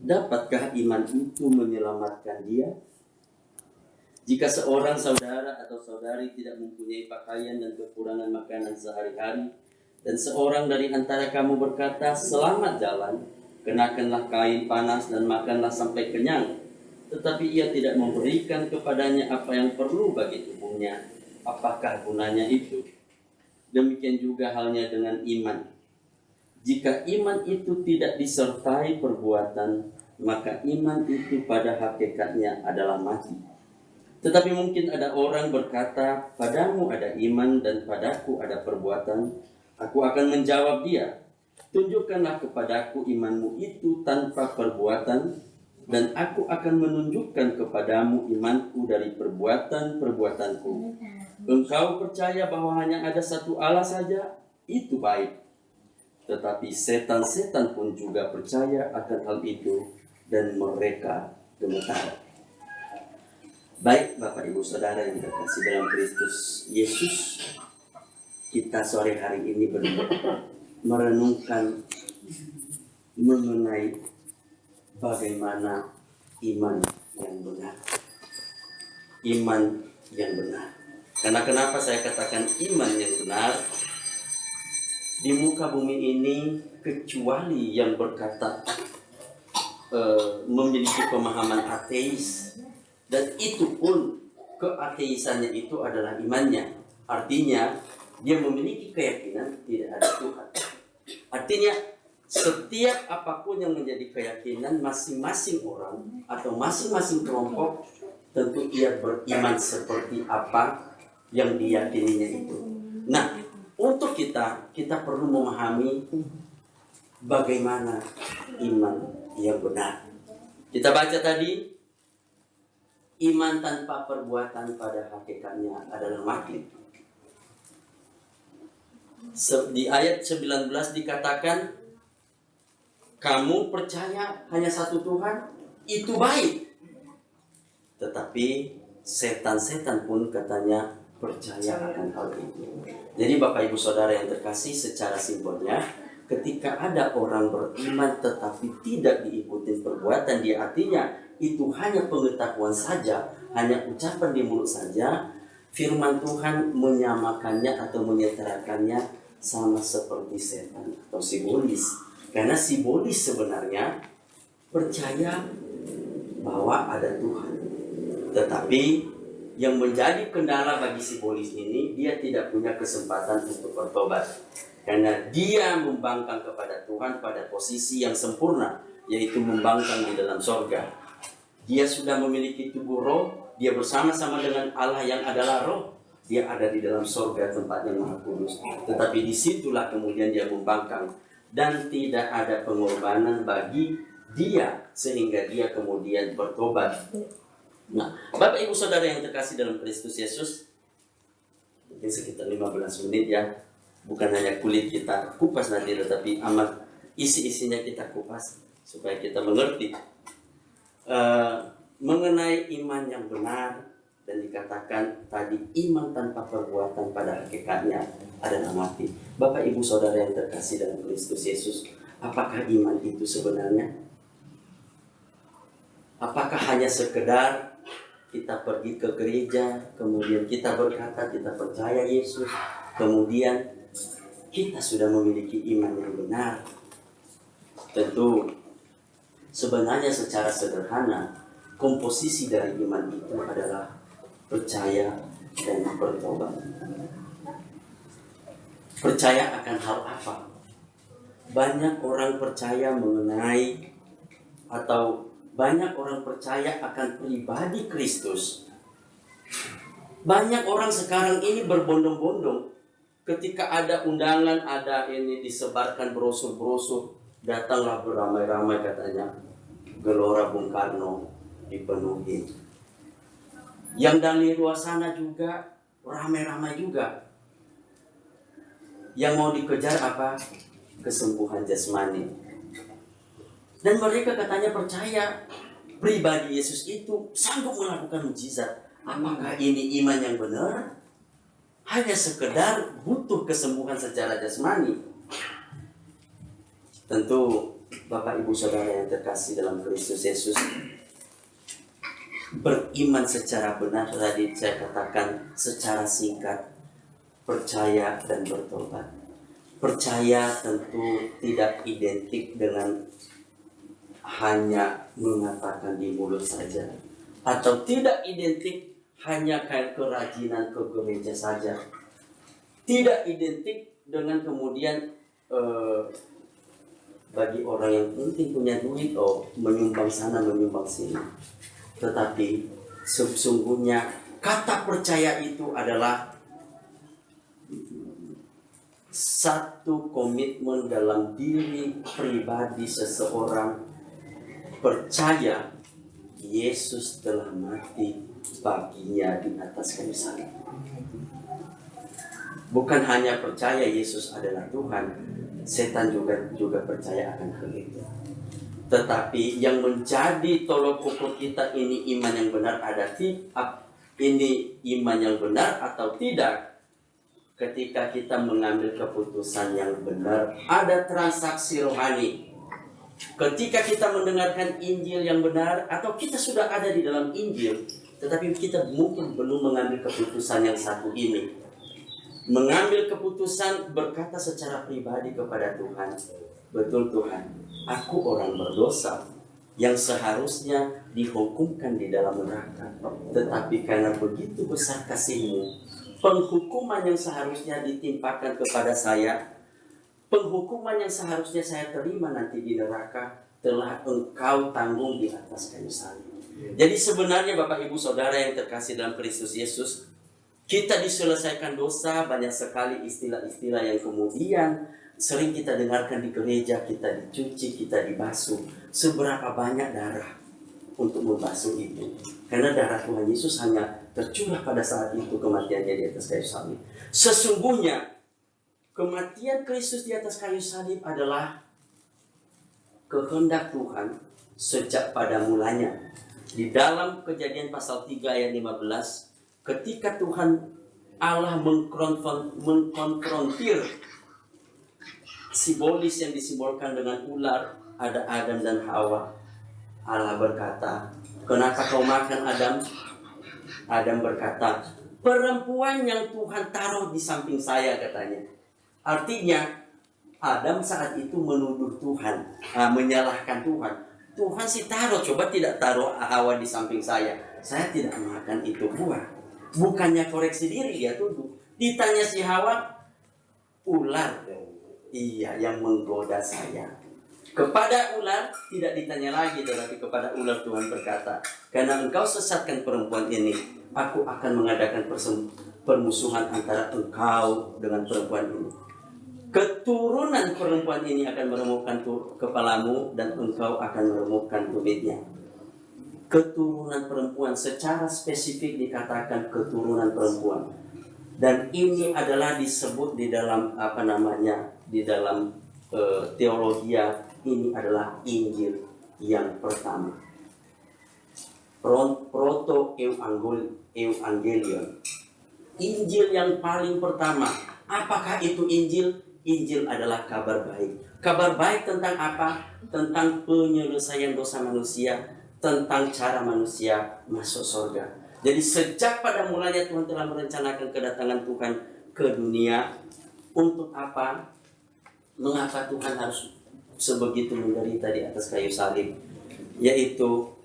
Dapatkah iman itu menyelamatkan dia? Jika seorang saudara atau saudari tidak mempunyai pakaian dan kekurangan makanan sehari-hari, dan seorang dari antara kamu berkata, "Selamat jalan, kenakanlah kain panas dan makanlah sampai kenyang," tetapi ia tidak memberikan kepadanya apa yang perlu bagi tubuhnya, apakah gunanya itu? Demikian juga halnya dengan iman. Jika iman itu tidak disertai perbuatan, maka iman itu pada hakikatnya adalah mati. Tetapi mungkin ada orang berkata, "Padamu ada iman dan padaku ada perbuatan." Aku akan menjawab dia, "Tunjukkanlah kepadaku imanmu itu tanpa perbuatan, dan aku akan menunjukkan kepadamu imanku dari perbuatan-perbuatanku. Engkau percaya bahwa hanya ada satu Allah saja, itu baik. Tetapi setan-setan pun juga percaya akan hal itu, dan mereka gemetar." Baik Bapak Ibu Saudara yang terkasih dalam Kristus Yesus, kita sore hari ini merenungkan mengenai bagaimana iman yang benar. Iman yang benar. Karena kenapa saya katakan iman yang benar? Di muka bumi ini, kecuali yang berkata memiliki pemahaman ateis, dan itu pun keateisannya itu adalah imannya. Artinya dia memiliki keyakinan tidak ada Tuhan. Artinya setiap apapun yang menjadi keyakinan masing-masing orang atau masing-masing kelompok, tentu ia beriman seperti apa yang diyakininya itu. Nah, untuk kita perlu memahami bagaimana iman yang benar. Kita baca tadi, iman tanpa perbuatan pada hakikatnya adalah mati. Di ayat 19 dikatakan, kamu percaya hanya satu Tuhan, itu baik. Tetapi setan-setan pun katanya percaya akan hal itu. Jadi Bapak Ibu Saudara yang terkasih, secara simbolnya, ketika ada orang beriman tetapi tidak diikuti perbuatan, dia artinya itu hanya pengetahuan saja, hanya ucapan di mulut saja. Firman Tuhan menyamakannya atau menyetarakannya sama seperti setan atau simbolis. Karena simbolis sebenarnya percaya bahwa ada Tuhan. Tetapi yang menjadi kendala bagi simbolis ini, dia tidak punya kesempatan untuk bertobat. Karena dia membangkang kepada Tuhan pada posisi yang sempurna, yaitu membangkang di dalam sorga. Dia sudah memiliki tubuh roh, dia bersama-sama dengan Allah yang adalah roh. Dia ada di dalam sorga, tempat yang maha kudus. Tetapi disitulah kemudian dia membangkang. Dan tidak ada pengorbanan bagi dia, sehingga dia kemudian bertobat. Nah, Bapak Ibu Saudara yang terkasih dalam Kristus Yesus, mungkin sekitar 15 menit ya. Bukan hanya kulit kita kupas nanti, tetapi amat isi-isinya kita kupas supaya kita mengerti mengenai iman yang benar. Dan dikatakan tadi, iman tanpa perbuatan pada hakikatnya adalah mati. Bapak Ibu Saudara yang terkasih dalam Kristus Yesus, apakah iman itu sebenarnya? Apakah hanya sekedar kita pergi ke gereja, kemudian kita berkata kita percaya Yesus, kemudian kita sudah memiliki iman yang benar? Tentu sebenarnya secara sederhana, komposisi dari iman itu adalah percaya dan bertobat. Percaya akan hal apa? Banyak orang percaya mengenai, atau banyak orang percaya akan pribadi Kristus. Banyak orang sekarang ini berbondong-bondong. Ketika ada undangan, ada ini disebarkan brosur-brosur, datanglah beramai-ramai katanya, Gelora Bung Karno dipenuhi. Yang dari luar sana juga ramai-ramai juga. Yang mau dikejar apa? Kesembuhan jasmani. Dan mereka katanya percaya pribadi Yesus itu sanggup melakukan mukjizat. Apakah ini iman yang benar? Hanya sekedar butuh kesembuhan secara jasmani. Tentu Bapak Ibu Saudara yang terkasih dalam Kristus Yesus, beriman secara benar tadi saya katakan secara singkat, percaya dan bertobat. Percaya tentu tidak identik dengan hanya mengatakan di mulut saja, atau tidak identik hanya kayak kerajinan ke gereja saja, tidak identik dengan kemudian bagi orang yang penting punya duit, menyumbang sana menyumbang sini. Tetapi sesungguhnya kata percaya itu adalah satu komitmen dalam diri pribadi seseorang, percaya Yesus telah mati baginya di atas kayu salib. Bukan hanya percaya Yesus adalah Tuhan, setan juga percaya akan hal itu. Tetapi yang menjadi tolok ukur kita ini iman yang benar ini iman yang benar atau tidak. Ketika kita mengambil keputusan yang benar, ada transaksi rohani. Ketika kita mendengarkan Injil yang benar, atau kita sudah ada di dalam Injil, tetapi kita mungkin belum mengambil keputusan yang satu ini. Mengambil keputusan berkata secara pribadi kepada Tuhan, betul Tuhan, aku orang berdosa yang seharusnya dihukumkan di dalam neraka. Tetapi karena begitu besar kasih-Mu, penghukuman yang seharusnya ditimpakan kepada saya, penghukuman yang seharusnya saya terima nanti di neraka, telah Engkau tanggung di atas kayu salib. Jadi sebenarnya Bapak Ibu Saudara yang terkasih dalam Kristus Yesus, kita diselesaikan dosa, banyak sekali istilah-istilah yang kemudian sering kita dengarkan di gereja, kita dicuci, kita dibasuh. Seberapa banyak darah untuk membasuh itu? Karena darah Tuhan Yesus hanya tercurah pada saat itu kematiannya di atas kayu salib. Sesungguhnya kematian Kristus di atas kayu salib adalah kehendak Tuhan sejak pada mulanya. Di dalam Kejadian pasal 3 ayat 15, ketika Tuhan Allah mengkonfrontir simbolis yang disimbolkan dengan ular, ada Adam dan Hawa. Allah berkata, kenapa kau makan Adam? Adam berkata, perempuan yang Tuhan taruh di samping saya, katanya. Artinya Adam saat itu menuduh Tuhan, menyalahkan Tuhan. Tuhan sih taruh, coba tidak taruh Hawa di samping saya. Saya tidak makan itu buah. Bukannya koreksi diri, dia tuduh. Ditanya si Hawa, ular, iya yang menggoda saya. Kepada ular tidak ditanya lagi, tetapi kepada ular Tuhan berkata, karena engkau sesatkan perempuan ini, aku akan mengadakan permusuhan antara engkau dengan perempuan ini. Keturunan perempuan ini akan meremukkan kepalamu, dan engkau akan meremukkan tumitnya. Keturunan perempuan, secara spesifik dikatakan keturunan perempuan. Dan ini adalah disebut di dalam di dalam teologia, ini adalah Injil yang pertama. Proto-evangelion. Injil yang paling pertama. Apakah itu Injil? Injil adalah kabar baik. Kabar baik tentang apa? Tentang penyelesaian dosa manusia, tentang cara manusia masuk surga. Jadi sejak pada mulanya Tuhan telah merencanakan kedatangan Tuhan ke dunia. Untuk apa? Mengapa Tuhan harus sebegitu menderita di atas kayu salib? Yaitu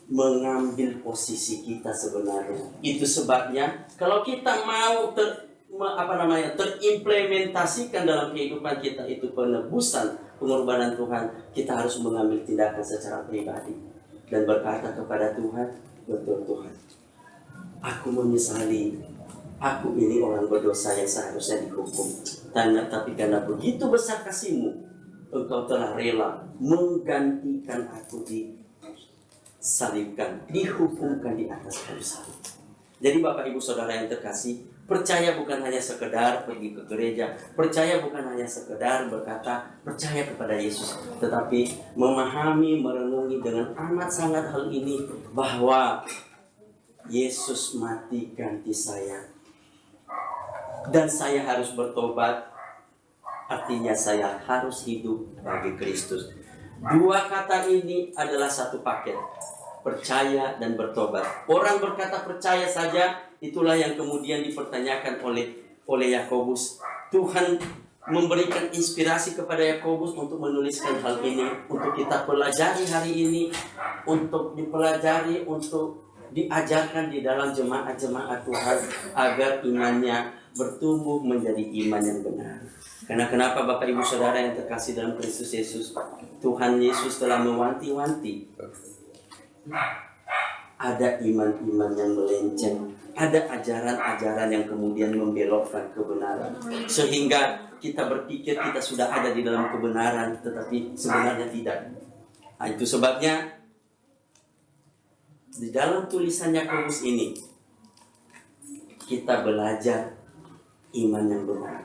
mengambil posisi kita sebenarnya. Itu sebabnya kalau kita mau terimplementasikan dalam kehidupan kita itu penebusan, pengorbanan Tuhan, kita harus mengambil tindakan secara pribadi dan berkata kepada Tuhan, betul Tuhan, aku menyesali, aku ini orang berdosa yang seharusnya dihukum. Tapi karena begitu besar kasih-Mu, Engkau telah rela menggantikan aku disalibkan, dihukumkan di atas kayu salib. Jadi Bapak Ibu Saudara yang terkasih, percaya bukan hanya sekedar pergi ke gereja, percaya bukan hanya sekedar berkata percaya kepada Yesus, tetapi memahami, merenungi dengan amat sangat hal ini, bahwa Yesus mati ganti saya, dan saya harus bertobat. Artinya saya harus hidup bagi Kristus. Dua kata ini adalah satu paket. Percaya dan bertobat. Orang berkata percaya saja, itulah yang kemudian dipertanyakan oleh Yakobus. Tuhan memberikan inspirasi kepada Yakobus untuk menuliskan hal ini, untuk kita pelajari hari ini, untuk dipelajari, untuk diajarkan di dalam jemaat-jemaat Tuhan agar imannya bertumbuh menjadi iman yang benar. Karena kenapa Bapak Ibu Saudara yang terkasih dalam Kristus Yesus, Tuhan Yesus telah mewanti-wanti. Ada iman-iman yang melenceng, ada ajaran-ajaran yang kemudian membelokkan kebenaran, sehingga kita berpikir kita sudah ada di dalam kebenaran, tetapi sebenarnya tidak. Nah, itu sebabnya di dalam tulisan Yakobus ini kita belajar iman yang benar.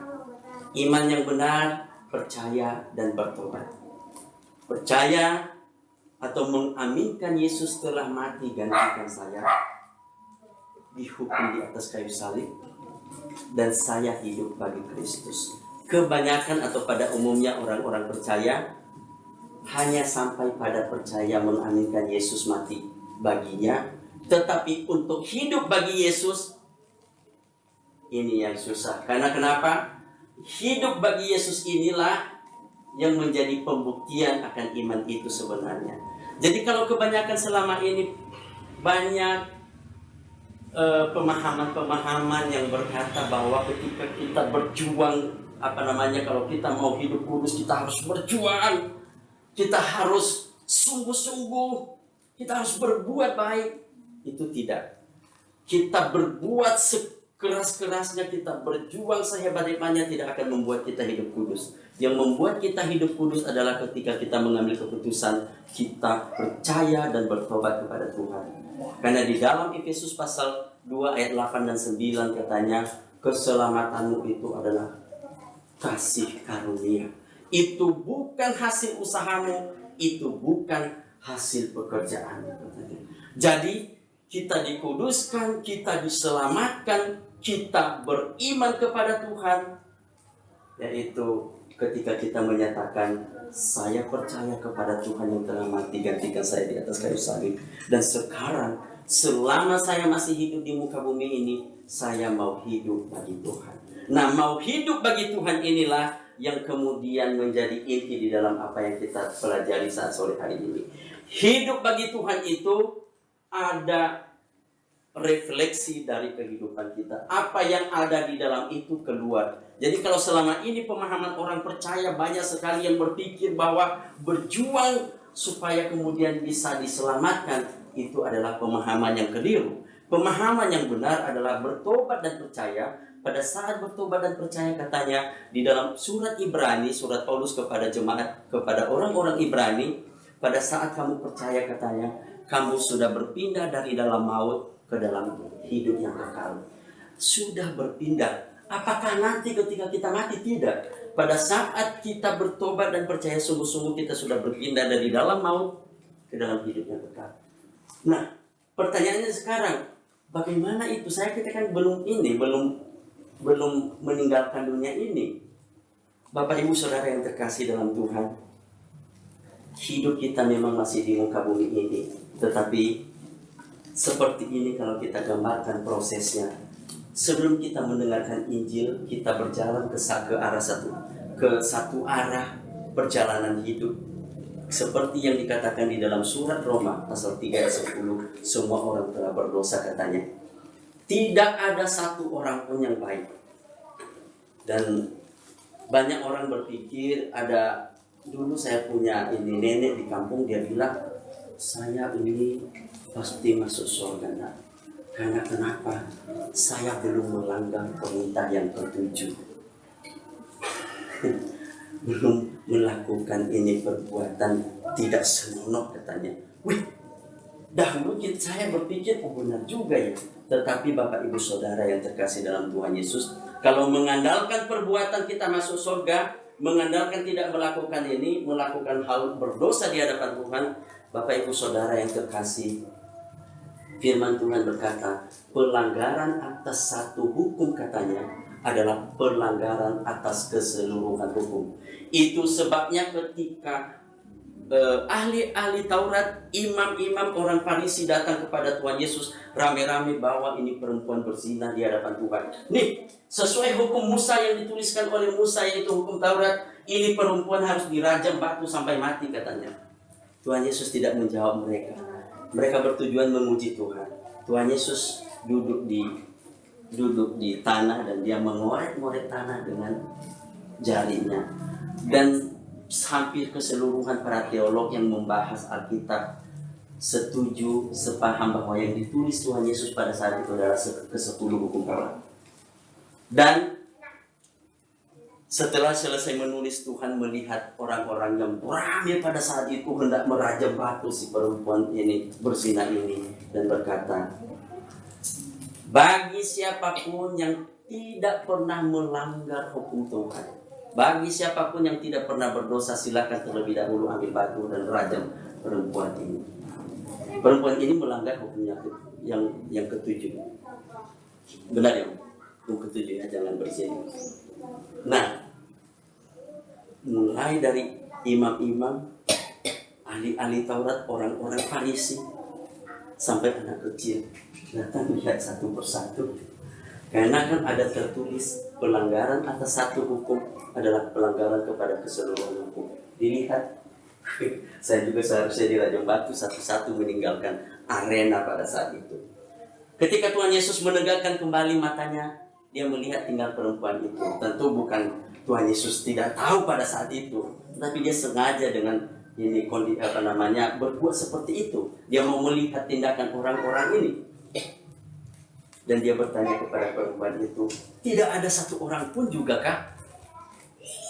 Iman yang benar, percaya dan bertobat. Percaya atau mengaminkan Yesus telah mati gantikan saya, dihukum di atas kayu salib, dan saya hidup bagi Kristus. Kebanyakan atau pada umumnya orang-orang percaya hanya sampai pada percaya mengaminkan Yesus mati baginya, tetapi untuk hidup bagi Yesus ini yang susah. Karena kenapa? Hidup bagi Yesus inilah yang menjadi pembuktian akan iman itu sebenarnya. Jadi kalau kebanyakan selama ini banyak pemahaman-pemahaman yang berkata bahwa ketika kita berjuang, kalau kita mau hidup kudus kita harus berjuang, kita harus sungguh-sungguh, kita harus berbuat baik. Itu tidak. Kita berbuat keras-kerasnya, kita berjuang sehebat-hebatnya tidak akan membuat kita hidup kudus. Yang membuat kita hidup kudus adalah ketika kita mengambil keputusan, kita percaya dan bertobat kepada Tuhan. Karena di dalam Efesus pasal 2 ayat 8 dan 9 katanya, keselamatanmu itu adalah kasih karunia. Itu bukan hasil usahamu, itu bukan hasil pekerjaanmu. Jadi kita dikuduskan, kita diselamatkan, kita beriman kepada Tuhan, yaitu ketika kita menyatakan saya percaya kepada Tuhan yang telah mati gantikan saya di atas kayu salib, dan sekarang selama saya masih hidup di muka bumi ini, saya mau hidup bagi Tuhan. Nah, mau hidup bagi Tuhan inilah yang kemudian menjadi inti di dalam apa yang kita pelajari saat sore hari ini. Hidup bagi Tuhan itu ada refleksi dari kehidupan kita. Apa yang ada di dalam itu keluar. Jadi kalau selama ini pemahaman orang percaya banyak sekali yang berpikir bahwa berjuang supaya kemudian bisa diselamatkan, itu adalah pemahaman yang keliru. Pemahaman yang benar adalah bertobat dan percaya. Pada saat bertobat dan percaya, katanya di dalam surat Ibrani, surat Paulus kepada jemaat, kepada orang-orang Ibrani, pada saat kamu percaya, katanya, kamu sudah berpindah dari dalam maut ke dalam hidup yang kekal. Sudah berpindah. Apakah nanti ketika kita mati? Tidak. Pada saat kita bertobat dan percaya sungguh-sungguh, kita sudah berpindah dari dalam maut ke dalam hidup yang kekal. Nah, pertanyaannya sekarang, bagaimana itu? Kita kan belum meninggalkan dunia ini. Bapak Ibu Saudara yang terkasih dalam Tuhan, hidup kita memang masih di muka bumi ini, tetapi seperti ini kalau kita gambarkan prosesnya. Sebelum kita mendengarkan Injil, kita berjalan ke satu arah perjalanan hidup. Seperti yang dikatakan di dalam surat Roma pasal 3 ayat 10, semua orang telah berdosa, katanya. Tidak ada satu orang pun yang baik. Dan banyak orang berpikir, dulu saya punya nenek di kampung, dia bilang, saya ini pasti masuk surga. Nah, karena kenapa? Saya belum melanggar perintah yang ketujuh. Belum melakukan ini perbuatan tidak senonoh, katanya. Wih, dahulu saya berpikir, benar juga ya. Tetapi Bapak Ibu Saudara yang terkasih dalam Tuhan Yesus, kalau mengandalkan perbuatan kita masuk surga, mengandalkan tidak melakukan ini, melakukan hal berdosa di hadapan Tuhan, Bapak Ibu Saudara yang terkasih, firman Tuhan berkata, pelanggaran atas satu hukum, katanya, adalah pelanggaran atas keseluruhan hukum. Itu sebabnya ketika ahli-ahli Taurat, imam-imam orang Farisi datang kepada Tuhan Yesus rame-rame bahwa ini perempuan berzina di hadapan Tuhan. Nih, sesuai hukum Musa yang dituliskan oleh Musa, yaitu hukum Taurat, ini perempuan harus dirajam batu sampai mati katanya. Tuhan Yesus tidak menjawab mereka. Mereka bertujuan menguji Tuhan. Tuhan Yesus duduk di tanah dan dia mengorek-ngorek tanah dengan jarinya. Dan hampir keseluruhan para teolog yang membahas Alkitab setuju, sepaham bahwa yang ditulis Tuhan Yesus pada saat itu adalah ke-10 hukum Taurat. Dan setelah selesai menulis, Tuhan melihat orang-orang yang ramai pada saat itu hendak merajam batu si perempuan ini, berzina ini, dan berkata, bagi siapapun yang tidak pernah melanggar hukum Tuhan, bagi siapapun yang tidak pernah berdosa, silakan terlebih dahulu ambil batu dan rajam perempuan ini. Perempuan ini melanggar hukumnya yang ketujuh. Benar ya? Yang ketujuh ya, jangan berzina. Nah, mulai dari imam-imam, ahli-ahli Taurat, orang-orang Farisi, sampai anak kecil datang lihat satu persatu. Karena kan ada tertulis pelanggaran atas satu hukum adalah pelanggaran kepada keseluruhan hukum. Dilihat, saya juga seharusnya dirajam batu satu-satu meninggalkan arena pada saat itu. Ketika Tuhan Yesus menegakkan kembali matanya, dia melihat tinggal perempuan itu. Tentu bukan Tuhan Yesus tidak tahu pada saat itu, tapi dia sengaja dengan berbuat seperti itu. Dia mau melihat tindakan orang-orang ini. Dan dia bertanya kepada perempuan itu, tidak ada satu orang pun juga kah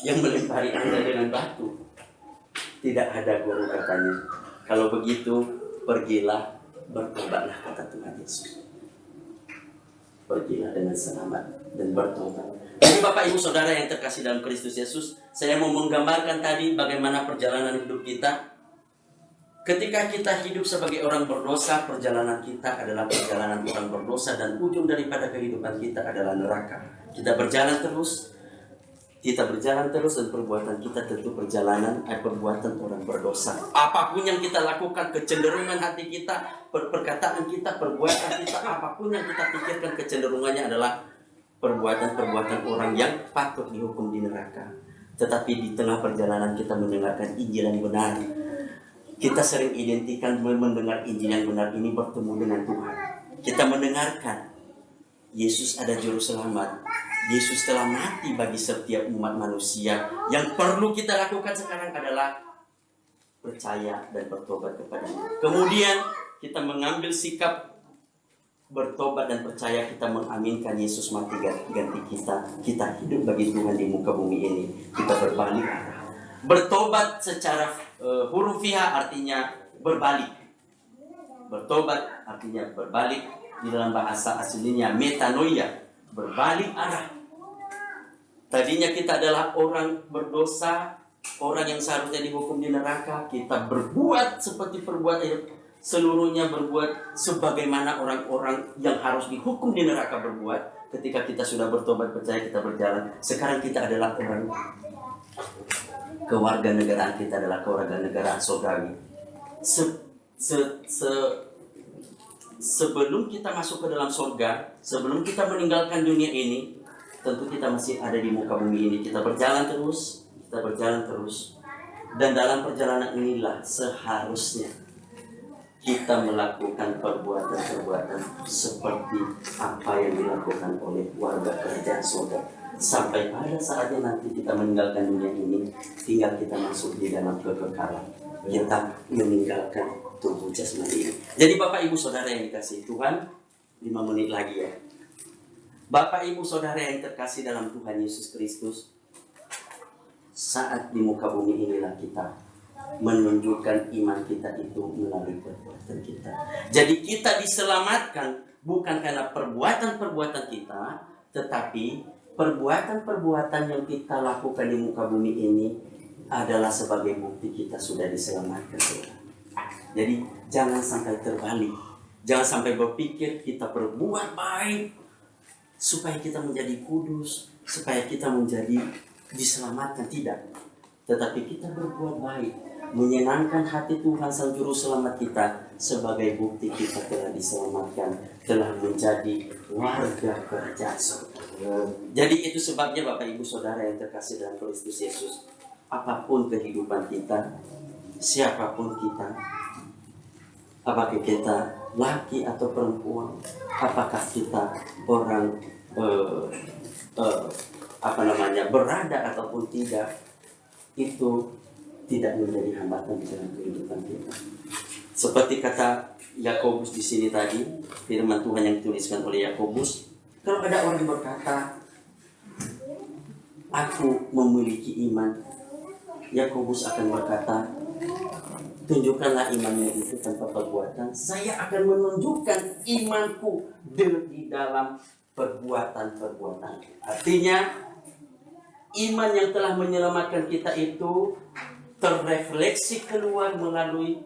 yang melempari Anda dengan batu? Tidak ada, guru, katanya. Kalau begitu, pergilah, bertobatlah, kata Tuhan Yesus. Pergilah dengan selamat dan bertobat. Jadi Bapak Ibu Saudara yang terkasih dalam Kristus Yesus, saya mau menggambarkan tadi bagaimana perjalanan hidup kita. Ketika kita hidup sebagai orang berdosa, perjalanan kita adalah perjalanan orang berdosa, dan ujung daripada kehidupan kita adalah neraka. Kita berjalan terus, dan perbuatan kita tentu perbuatan orang berdosa. Apapun yang kita lakukan, kecenderungan hati kita, perkataan kita, perbuatan kita, apapun yang kita pikirkan, kecenderungannya adalah perbuatan-perbuatan orang yang patut dihukum di neraka. Tetapi di tengah perjalanan kita mendengarkan Injil yang benar. Kita sering identikan mendengar Injil yang benar ini bertemu dengan Tuhan. Kita mendengarkan Yesus ada juru selamat. Yesus telah mati bagi setiap umat manusia. Yang perlu kita lakukan sekarang adalah percaya dan bertobat kepada-Nya. Kemudian kita mengambil sikap bertobat dan percaya, kita mengaminkan Yesus mati ganti kita. Kita hidup bagi Tuhan di muka bumi ini. Kita berbalik arah. Bertobat secara hurufiah artinya berbalik. Bertobat artinya berbalik. Di dalam bahasa aslinya metanoia, berbalik arah. Tadinya kita adalah orang berdosa, orang yang seharusnya dihukum di neraka. Kita berbuat seperti seluruhnya berbuat sebagaimana orang-orang yang harus dihukum di neraka berbuat. Ketika kita sudah bertobat, percaya, kita berjalan. Sekarang kita adalah orang, kewarganegaraan kita adalah kewarganegaraan surgawi. Sebelum kita masuk ke dalam surga, sebelum kita meninggalkan dunia ini, tentu kita masih ada di muka bumi ini. Kita berjalan terus. Dan dalam perjalanan inilah seharusnya kita melakukan perbuatan-perbuatan seperti apa yang dilakukan oleh warga kerajaan surga. Sampai pada saatnya nanti kita meninggalkan dunia ini, tinggal kita masuk di dalam kekekalan. Kita meninggalkan tubuh jasmani ini. Jadi Bapak Ibu Saudara yang dikasihi Tuhan, 5 menit lagi ya. Bapak Ibu Saudara yang terkasih dalam Tuhan Yesus Kristus, saat di muka bumi inilah kita menunjukkan iman kita itu melalui perbuatan kita. Jadi kita diselamatkan bukan karena perbuatan-perbuatan kita, tetapi perbuatan-perbuatan yang kita lakukan di muka bumi ini adalah sebagai bukti kita sudah diselamatkan. Jadi jangan sampai terbalik. Jangan sampai berpikir kita berbuat baik supaya kita menjadi kudus, supaya kita menjadi diselamatkan. Tidak. Tetapi kita berbuat baik menyenangkan hati Tuhan Sang Juru Selamat kita sebagai bukti kita telah diselamatkan, telah menjadi warga kerajaan surga. Jadi itu sebabnya Bapak Ibu Saudara yang terkasih dalam Kristus Yesus, apapun kehidupan kita, siapapun kita, apakah kita laki atau perempuan, apakah kita orang berada ataupun tidak, itu tidak menjadi hambatan di dalam kehidupan kita. Seperti kata Yakobus di sini tadi, firman Tuhan yang dituliskan oleh Yakobus, kalau ada orang berkata, aku memiliki iman, Yakobus akan berkata, tunjukkanlah imannya itu tanpa perbuatan, saya akan menunjukkan imanku di dalam perbuatan-perbuatan. Artinya, iman yang telah menyelamatkan kita itu terrefleksi keluar melalui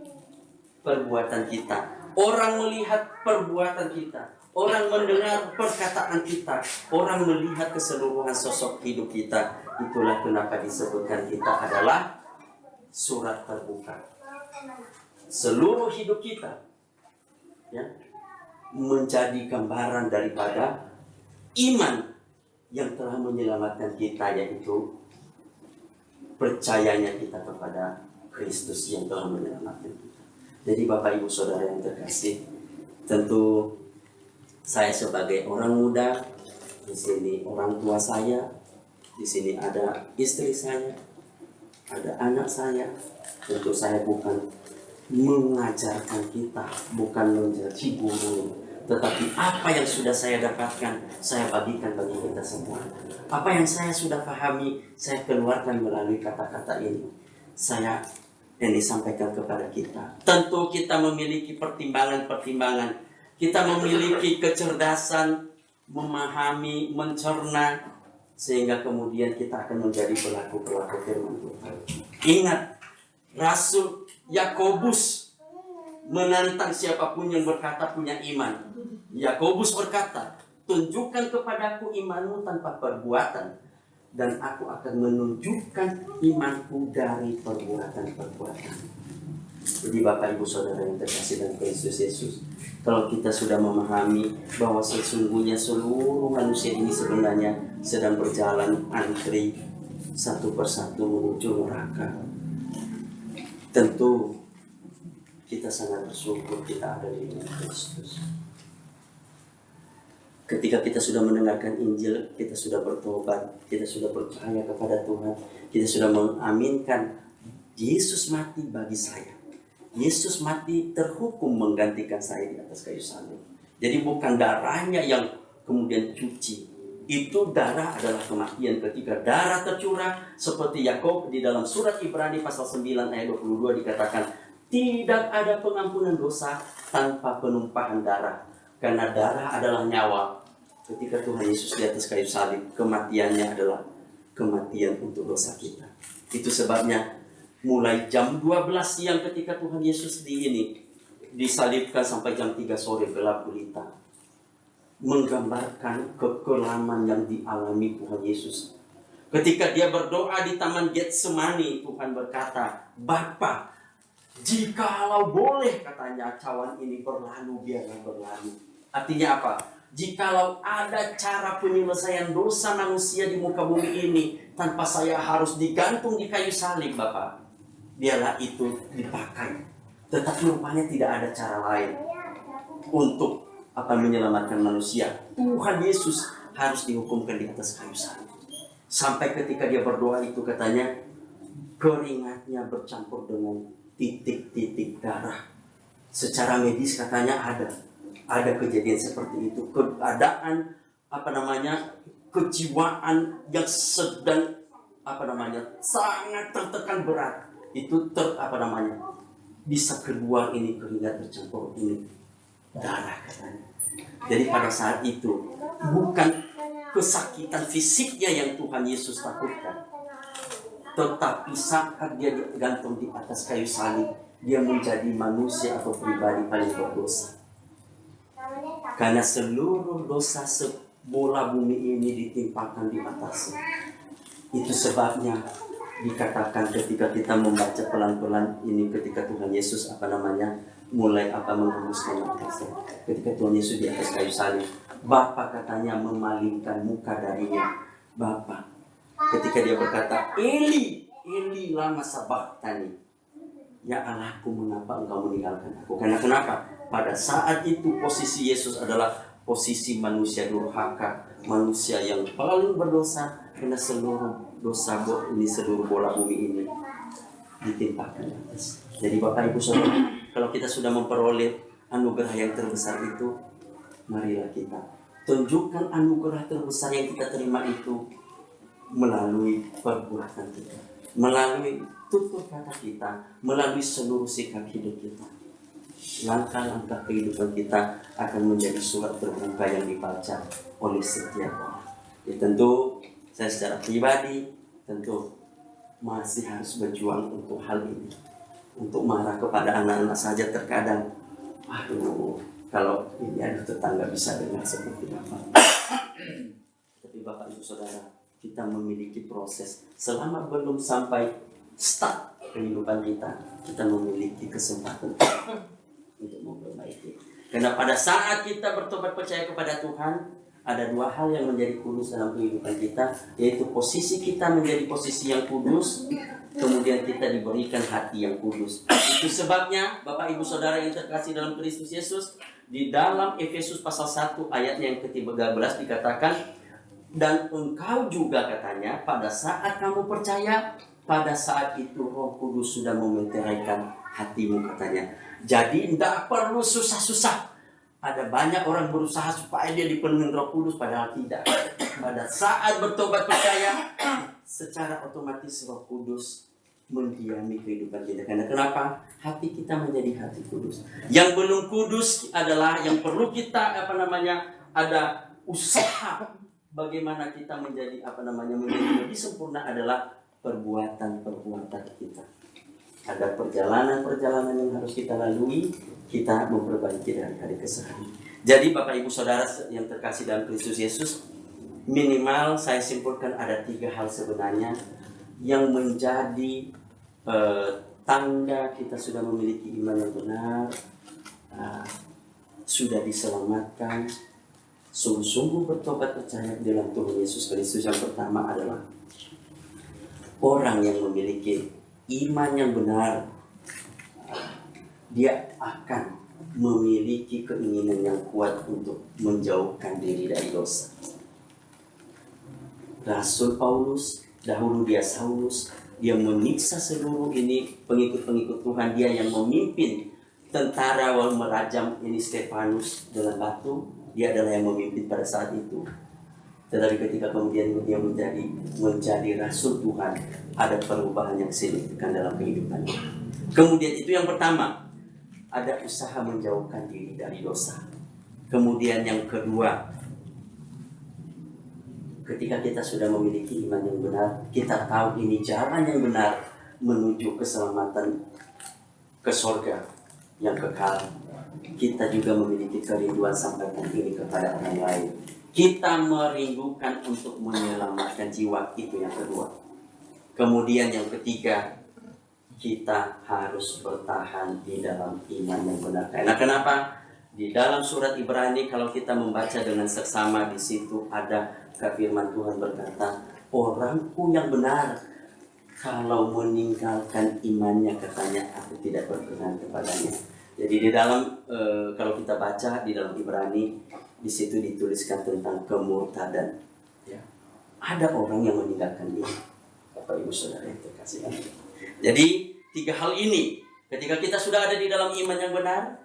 perbuatan kita. Orang melihat perbuatan kita, orang mendengar perkataan kita, orang melihat keseluruhan sosok hidup kita. Itulah kenapa disebutkan kita adalah surat terbuka. Seluruh hidup kita ya, menjadi gambaran daripada iman yang telah menyelamatkan kita, yaitu percayanya kita kepada Kristus yang telah menyelamatkan kita. Jadi Bapak Ibu Saudara yang terkasih, tentu saya sebagai orang muda, di sini orang tua saya, di sini ada istri saya, ada anak saya. Tentu saya bukan mengajarkan kita, bukan menjadi guru, tetapi apa yang sudah saya dapatkan, saya bagikan bagi kita semua. Apa yang saya sudah pahami, saya keluarkan melalui kata-kata ini. Saya yang disampaikan kepada kita. Tentu kita memiliki pertimbangan-pertimbangan. Kita memiliki kecerdasan, memahami, mencerna, sehingga kemudian kita akan menjadi pelaku-pelaku firman Tuhan. Ingat, Rasul Yakobus menantang siapapun yang berkata punya iman. Yakobus berkata, tunjukkan kepadaku imanmu tanpa perbuatan, dan aku akan menunjukkan imanku dari perbuatan-perbuatan. Jadi Bapak Ibu Saudara yang terkasih dalam Kristus Yesus, kalau kita sudah memahami bahwa sesungguhnya seluruh manusia ini sebenarnya sedang berjalan antri satu persatu menuju neraka, tentu kita sangat bersyukur kita ada di dalam Kristus. Ketika kita sudah mendengarkan Injil, kita sudah bertobat, kita sudah percaya kepada Tuhan, kita sudah mengaminkan Yesus mati bagi saya. Yesus mati terhukum menggantikan saya di atas kayu salib. Jadi bukan darahnya yang kemudian cuci. Itu darah adalah kematian. Ketika darah tercurah, seperti Yakobus di dalam surat Ibrani pasal 9 ayat 22 dikatakan, tidak ada pengampunan dosa tanpa penumpahan darah. Karena darah adalah nyawa. Ketika Tuhan Yesus di atas kayu salib, kematiannya adalah kematian untuk dosa kita. Itu sebabnya mulai jam 12 siang ketika Tuhan Yesus disalibkan sampai jam 3 sore gelap gulita, menggambarkan kekelaman yang dialami Tuhan Yesus. Ketika dia berdoa di Taman Getsemani, Tuhan berkata, Bapa, jikalau boleh, katanya, cawan ini berlalu, biarlah berlalu. Artinya apa? Jikalau ada cara penyelesaian dosa manusia di muka bumi ini tanpa saya harus digantung di kayu salib, Bapak, biarlah itu dipakai. Tetapi rupanya tidak ada cara lain untuk menyelamatkan manusia. Tuhan Yesus harus dihukumkan di atas kayu salib. Sampai ketika dia berdoa itu, katanya, keringatnya bercampur dengan titik-titik darah. Secara medis katanya ada kejadian seperti itu, keadaan kejiwaan yang sedang sangat tertekan berat, itu bisa keluar ini keringat bercampur ini darah katanya. Jadi pada saat itu bukan kesakitan fisiknya yang Tuhan Yesus takutkan, tetapi saat dia digantung di atas kayu salib, dia menjadi manusia atau pribadi paling berdosa. Karena seluruh dosa sebola bumi ini ditimpakan di atasnya. Itu sebabnya dikatakan ketika kita membaca pelan-pelan ini, ketika Tuhan Yesus mulai menghembuskan nafasnya, ketika Tuhan Yesus di atas kayu salib, Bapa katanya memalingkan muka darinya. Bapa, ketika dia berkata, Eli, Eli lama sabachthani, ya Allahku, mengapa engkau meninggalkan aku? Karena kenapa? Pada saat itu posisi Yesus adalah posisi manusia durhaka, manusia yang paling berdosa, karena seluruh dosa ini, seluruh bola bumi ini ditimpakan atas. Jadi Bapak Ibu Saudara, kalau kita sudah memperoleh anugerah yang terbesar itu, marilah kita tunjukkan anugerah terbesar yang kita terima itu melalui perbuatan kita, melalui tutur kata kita, melalui seluruh sikap hidup kita. Langkah-langkah kehidupan kita akan menjadi surat terbuka yang dibaca oleh setiap orang. Ya, tentu saya secara pribadi tentu masih harus berjuang untuk hal ini. Untuk marah kepada anak-anak saja terkadang, aduh, kalau ini ada tetangga bisa dengar seperti apa. Tapi Bapak Ibu Saudara, kita memiliki proses. Selama belum sampai start kehidupan kita, kita memiliki kesempatan untuk memperbaiki. Karena pada saat kita bertobat percaya kepada Tuhan, ada dua hal yang menjadi kudus dalam kehidupan kita, yaitu posisi kita menjadi posisi yang kudus, kemudian kita diberikan hati yang kudus. Itu sebabnya Bapak Ibu Saudara yang terkasih dalam Kristus Yesus, di dalam Efesus pasal 1 ayatnya yang ke-13 dikatakan, dan engkau juga katanya pada saat kamu percaya, pada saat itu Roh Kudus sudah memeteraikan hatimu katanya. Jadi tidak perlu susah-susah. Ada banyak orang berusaha supaya dia dipenuhi Roh Kudus, padahal tidak. Pada saat bertobat percaya, secara otomatis Roh Kudus mendiami kehidupan kita. Karena kenapa? Hati kita menjadi hati kudus. Yang belum kudus adalah yang perlu kita ada usaha bagaimana kita menjadi menjadi lebih sempurna adalah perbuatan kita. Ada perjalanan yang harus kita lalui, kita memperbaiki dari hari ke hari. Jadi Bapak Ibu Saudara yang terkasih dalam Kristus Yesus, minimal saya simpulkan ada 3 hal sebenarnya yang menjadi tanda kita sudah memiliki iman yang benar, sudah diselamatkan, sungguh-sungguh bertobat percaya dalam Tuhan Yesus Kristus. Yang pertama adalah orang yang memiliki iman yang benar, dia akan memiliki keinginan yang kuat untuk menjauhkan diri dari dosa. Rasul Paulus, dahulu dia Saulus, dia menyiksa seluruh ini pengikut-pengikut Tuhan, dia yang memimpin tentara merajam ini Stefanus dengan batu, dia adalah yang memimpin pada saat itu. Tetapi ketika kemudian dia menjadi rasul Tuhan, ada perubahan yang signifikan dalam kehidupannya. Kemudian itu yang pertama, ada usaha menjauhkan diri dari dosa. Kemudian yang kedua, ketika kita sudah memiliki iman yang benar, kita tahu ini jalan yang benar menuju keselamatan ke surga yang kekal. Kita juga memiliki kerinduan sampaikan ini kepada orang lain. Kita merindukan untuk menyelamatkan jiwa, itu yang kedua. Kemudian yang ketiga, kita harus bertahan di dalam iman yang benar. Karena kenapa? Di dalam surat Ibrani kalau kita membaca dengan seksama, di situ ada firman Tuhan berkata, orangku yang benar kalau meninggalkan imannya katanya aku tidak berkenan kepadanya. Jadi di dalam kalau kita baca di dalam Ibrani, di situ dituliskan tentang kemurtadan. Ya. Ada orang yang meninggalkan ini. Bapak Ibu Saudara yang terkasih. Jadi 3 hal ini ketika kita sudah ada di dalam iman yang benar,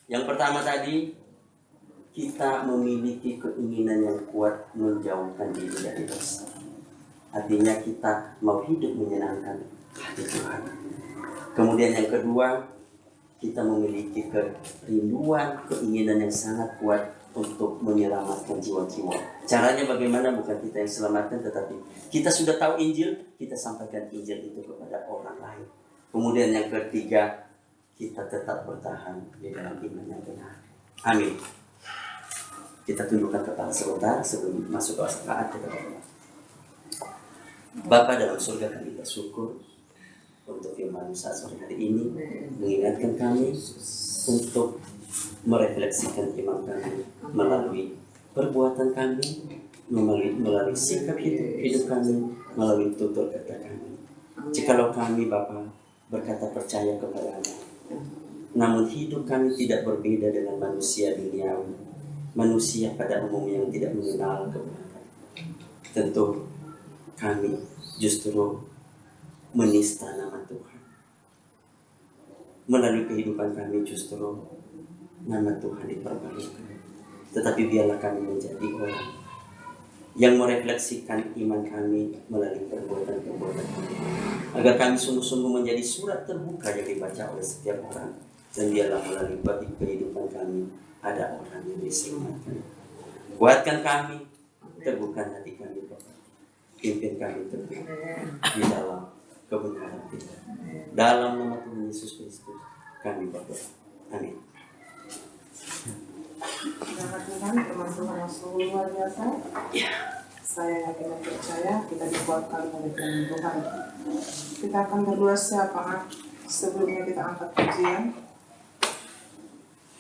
yang pertama tadi, kita memiliki keinginan yang kuat menjauhkan diri dari dosa. Artinya kita mau hidup menyenangkan hati Tuhan. Kemudian yang kedua, kita memiliki kerinduan, keinginan yang sangat kuat untuk menyelamatkan jiwa-jiwa. Caranya bagaimana? Bukan kita yang selamatkan, tetapi kita sudah tahu Injil, kita sampaikan Injil itu kepada orang lain. Kemudian yang ketiga, kita tetap bertahan di dalam iman yang benar. Amin. Kita tundukkan kepala sebentar sebelum masuk ke saat kita berdoa. Bapa dalam surga, kami bersyukur untuk firman saat sore hari ini mengingatkan kami untuk merefleksikan iman kami melalui perbuatan kami, melalui sikap hidup kami, melalui tutur kata kami. Jikalau kami Bapa berkata percaya kepada-Mu, namun hidup kami tidak berbeda dengan manusia duniawi, manusia pada umumnya yang tidak mengenal kebenaran, tentu kami justru menista nama Tuhan. Melalui kehidupan kami justru nama Tuhan diperbaiki. Tetapi biarlah kami menjadi orang yang merefleksikan iman kami melalui perbuatan-perbuatan kami, agar kami sungguh-sungguh menjadi surat terbuka yang dibaca oleh setiap orang. Dan biarlah melalui kehidupan kami ada orang yang diselamatkan. Kuatkan kami, teguhkan hati kami Bapak. Pimpin kami terus di dalam kebenaran kita. Dalam nama Tuhan Yesus Kristus kami berdoa. Amin. Terima Tuhan, firman Tuhan yang sungguh luar biasa. Saya yakin dan percaya kita dikuatkan oleh firman Tuhan. Kita akan berdoa siapa? Sebelumnya kita angkat pujian.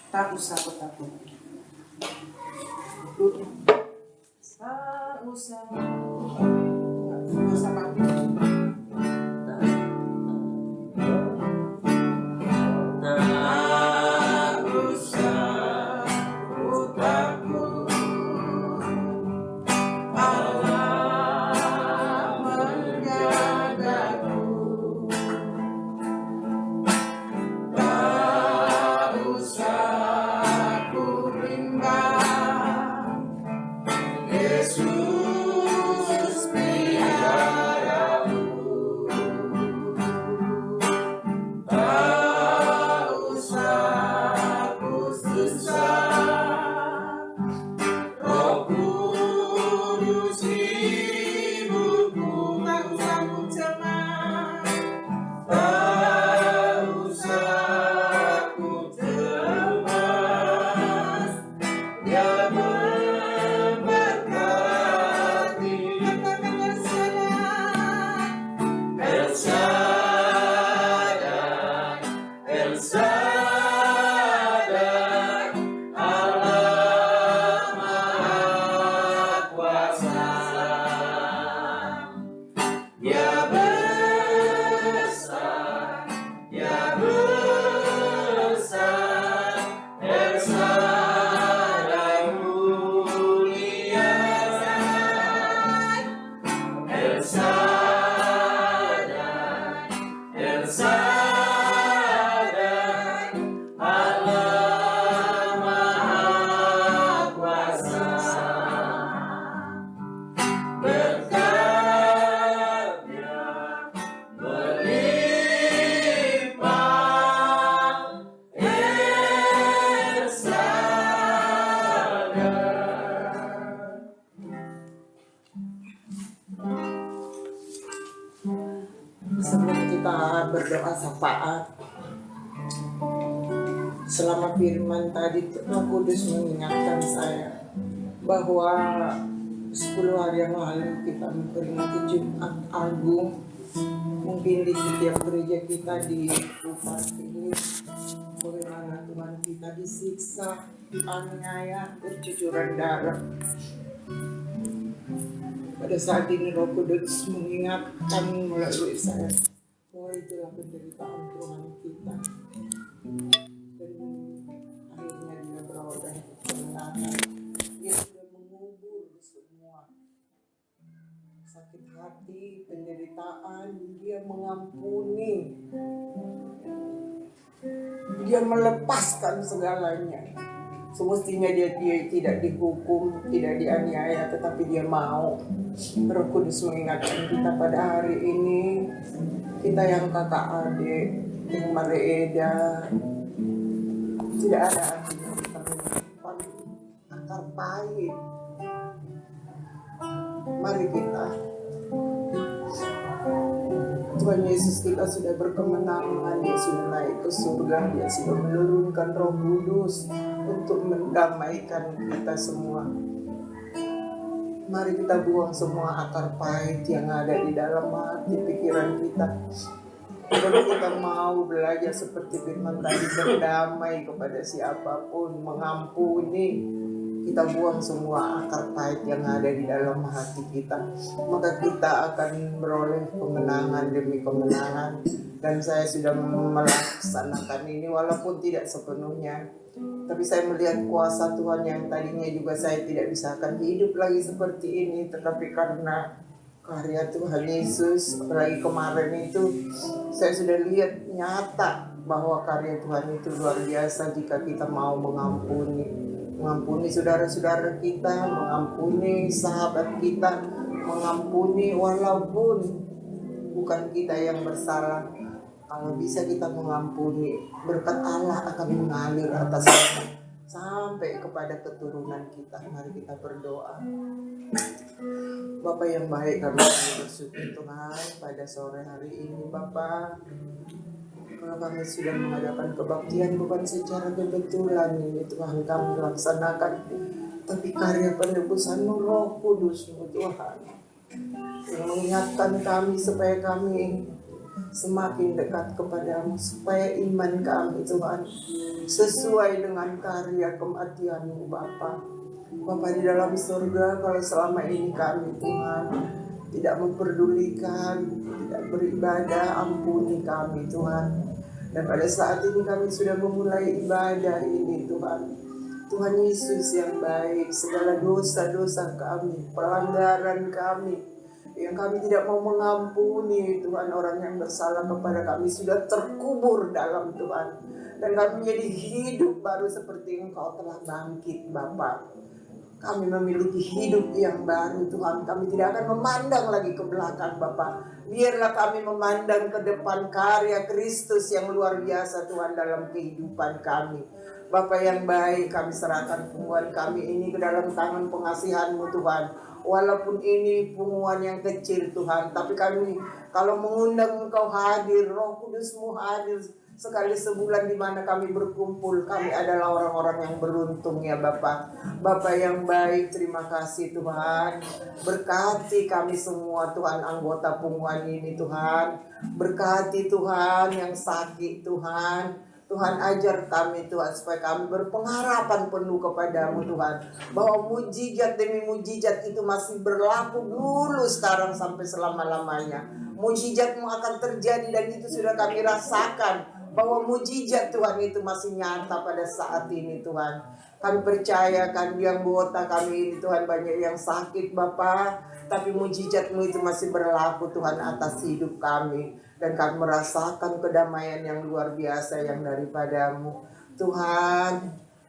Tak usah takut. Tak usah. Tak usah takut. Sebelum kita berdoa syafaat, selama firman tadi Roh Kudus mengingatkan saya bahwa 10 hari yang lalu kita memperingati Jumat Agung. Mungkin di setiap gereja kita di Bupati, bagaimana Tuhan kita disiksa, dianiaya, bercucuran darah. Pada saat ini Roh Kudus mengingatkan melalui saya bahwa itulah penderitaan Tuhan kita. Dan akhirnya dia beroleh kemenangan. Dia sudah mengubur semua sakit hati, penderitaan. Dia mengampuni. Dia melepaskan segalanya. Semestinya dia tidak dihukum, tidak dianiaya, tetapi dia mau. Roh Kudus mengingatkan kita pada hari ini, kita yang kakak adik, yang mereda, tidak ada artinya kita menyimpan akar pahit. Mari kita, Tuhan Yesus kita sudah berkemenangan, Dia sudah naik ke surga, Dia sudah menurunkan Roh Kudus untuk mendamaikan kita semua. Mari kita buang semua akar pahit yang ada di dalam hati pikiran kita. Kalau kita mau belajar seperti firman tadi, berdamai kepada siapapun, mengampuni, kita buang semua akar pahit yang ada di dalam hati kita, maka kita akan beroleh kemenangan demi kemenangan. Dan saya sudah melaksanakan ini walaupun tidak sepenuhnya, tapi saya melihat kuasa Tuhan yang tadinya juga saya tidak bisa akan hidup lagi seperti ini, tetapi karena karya Tuhan Yesus, apalagi kemarin itu saya sudah lihat nyata bahwa karya Tuhan itu luar biasa jika kita mau mengampuni saudara-saudara kita, mengampuni sahabat kita, mengampuni walaupun bukan kita yang bersalah. Kalau bisa kita mengampuni, berkat Allah akan mengalir atas kita sampai kepada keturunan kita. Mari kita berdoa. Bapa yang baik, kami bersyukur Tuhan pada sore hari ini Bapa. Kalau kami sudah mengadakan kebaktian bukan secara kebetulan ini Tuhan kami laksanakan, tapi karya penebusan Roh Kudus-Mu Tuhan yang mengingatkan kami supaya kami semakin dekat kepadamu, supaya iman kami Tuhan sesuai dengan karya kematian-Mu Bapa. Bapa di dalam surga, kalau selama ini kami Tuhan tidak memperdulikan, tidak beribadah, ampuni kami Tuhan. Dan pada saat ini kami sudah memulai ibadah ini Tuhan. Tuhan Yesus yang baik, segala dosa-dosa kami, pelanggaran kami, yang kami tidak mau mengampuni Tuhan, orang yang bersalah kepada kami sudah terkubur dalam Tuhan. Dan kami menjadi hidup baru seperti Engkau telah bangkit Bapa. Kami memiliki hidup yang baru Tuhan. Kami tidak akan memandang lagi ke belakang Bapa. Biarlah kami memandang ke depan karya Kristus yang luar biasa Tuhan dalam kehidupan kami. Bapa yang baik, kami serahkan punguan kami ini ke dalam tangan pengasihan-Mu Tuhan. Walaupun ini punguan yang kecil Tuhan, tapi kami kalau mengundang Engkau hadir, Roh Kudus-Mu hadir sekali sebulan di mana kami berkumpul, kami adalah orang-orang yang beruntung ya Bapak. Bapak yang baik, terima kasih Tuhan. Berkati kami semua Tuhan, anggota punguan ini Tuhan. Berkati Tuhan yang sakit Tuhan. Tuhan ajar kami Tuhan supaya kami berpengharapan penuh kepadamu Tuhan. Bahwa mujizat demi mujizat itu masih berlaku dulu sekarang sampai selama-lamanya. Mujizat-Mu akan terjadi dan itu sudah kami rasakan. Bahwa mujizat Tuhan itu masih nyata pada saat ini Tuhan. Kami percayakan di anggota kami ini Tuhan banyak yang sakit Bapa, tapi mujizat-Mu itu masih berlaku Tuhan atas hidup kami. Dan kami merasakan kedamaian yang luar biasa yang daripada-Mu Tuhan.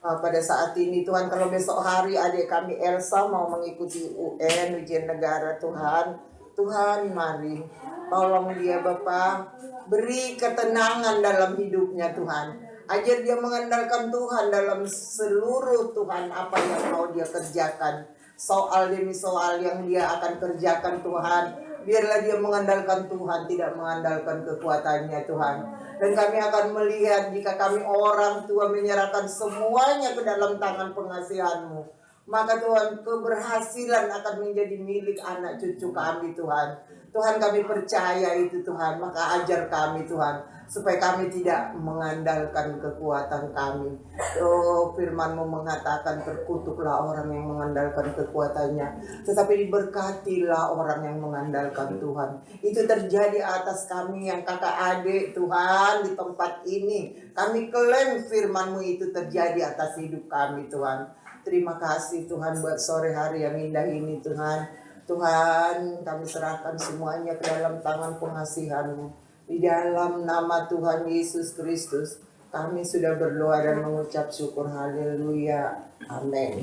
Pada saat ini Tuhan, kalau besok hari adik kami Elsa mau mengikuti UN ujian negara Tuhan, Tuhan mari tolong dia Bapa, beri ketenangan dalam hidupnya Tuhan. Ajar dia mengandalkan Tuhan dalam seluruh Tuhan apa yang mau dia kerjakan. Soal demi soal yang dia akan kerjakan Tuhan. Biarlah dia mengandalkan Tuhan, tidak mengandalkan kekuatannya Tuhan. Dan kami akan melihat jika kami orang tua menyerahkan semuanya ke dalam tangan pengasihan-Mu, maka Tuhan keberhasilan akan menjadi milik anak cucu kami Tuhan. Tuhan kami percaya itu Tuhan, maka ajar kami Tuhan supaya kami tidak mengandalkan kekuatan kami. Oh, firman-Mu mengatakan terkutuklah orang yang mengandalkan kekuatannya, tetapi diberkatilah orang yang mengandalkan Tuhan. Itu terjadi atas kami yang kakak adik Tuhan di tempat ini. Kami klaim firman-Mu itu terjadi atas hidup kami Tuhan. Terima kasih Tuhan buat sore hari yang indah ini Tuhan. Tuhan, kami serahkan semuanya ke dalam tangan pengasihan-Mu. Di dalam nama Tuhan Yesus Kristus, kami sudah berdoa dan mengucap syukur. Haleluya. Amin.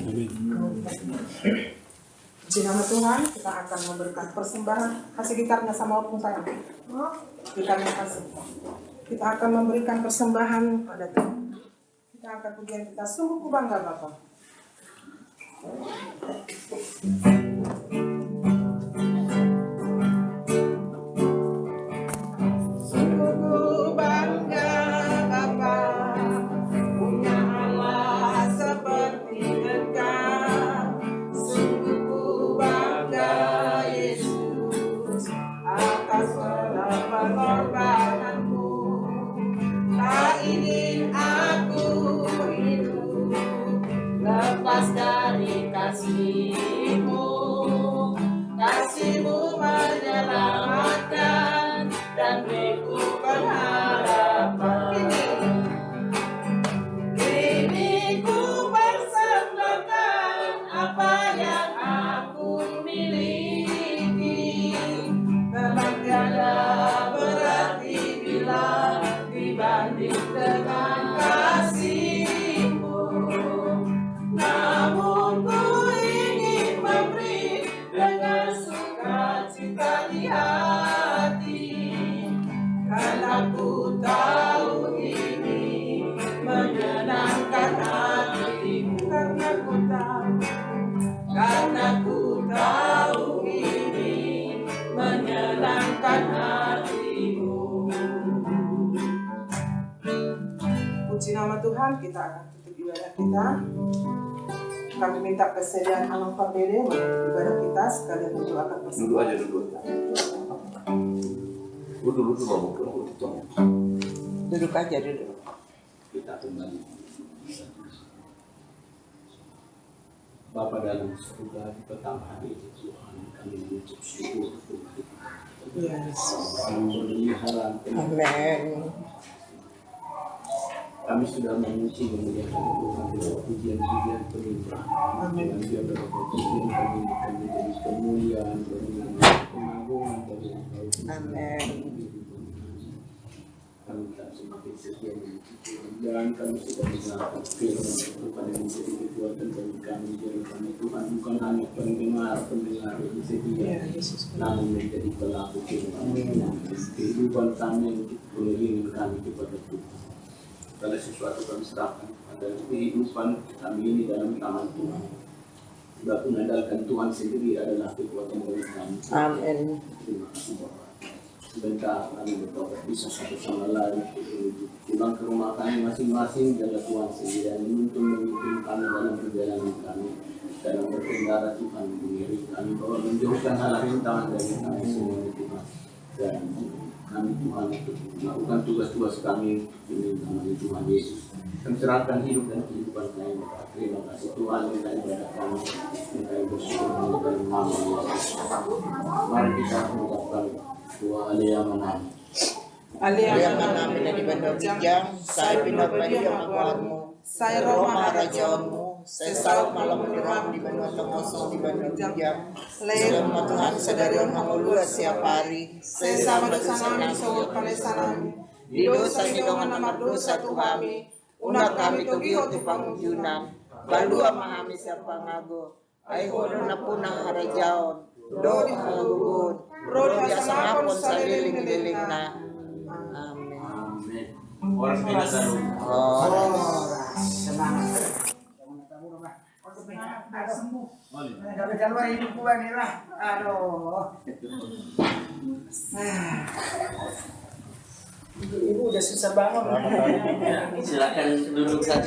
Di nama Tuhan, kita akan memberikan persembahan. Kasih gitarnya sama opung saya. Gitarnya kasih. Kita akan memberikan persembahan pada Tuhan. Kita akan pujian kita sungguh bangga Bapak. Sungguh bangga Tuhan, kita akan tutup ibadah kita. Kami minta kesediaan Alang Pardede menutup ibadah kita sekalian mendoakan bersama. Duduk aja duduk. Duduk bapak duduk. Duduk aja duduk. Kita kembali. Bapa dalam surga, di petang hari ini Tuhan, kami mengucap syukur Tuhan. Yes. Kami berpelihara, Amin. kami sudah memuji memuliakan Tuhan dengan pujian-pujian penyembah. Dengan dia berapa pujian kami menjadi kemuliaan, pengagungan dari Engkau. Amin. Kami tak semakin setia memuji Tuhan, dan kami sudah mendengarkan firman Tuhan yang menjadi kekuatan bagi kami. Jadi kami Tuhan bukan hanya pendengar yang setia, namun menjadi pelaku firman Tuhan. Kehidupan kami untuk pengiringan kami kepada Tuhan. Segala sesuatu kami serahkan pada kehidupan kami ini dalam tangan Tuhan. Sebab mengandalkan Tuhan sendiri adalah kekuatan bagi kami. Amin. Terima kasih Bapak. Sebentar kami bertobat bisa satu sama lain, pulang ke rumah kami masing-masing, jaga Tuhan sendiri dan memimpin kami dalam perjalanan kami, dalam berkendara Tuhan mengiring kami bahwa menjauhkan hal rintangan dari kami semua Tuhan, dan kami Tuhan untuk melakukan tugas-tugas kami ini nama Tuhan Yesus. Kami serahkan hidup dan kehidupan kami. Terima kasih Tuhan, kita ibadah kami, kita bersyukur dalam nama Yesus. Mari kita mengucapkan doa Aliyamanam. Aliyaman namin na dibandabigyang, sa pinagpaliyang magwarmo, sa Roma rajaonmu, sa sao malamuliram di banwatangosong di bandabigyang, layang matuhan sa darion mangulua siya pari, sa sama dosa namin sa huwag panesa namin, di dosa nilongan na magdosa tuhami, una kami tugiyo ti pangudyunan, balua mahami sa pangago, ay hono na po ng harajaon, do mahagugod, Rodi asangapon sa liling-liling na. Amen. Amin. Oras may nasa loob. Ibu udah susah banget. Silakan duduk saja.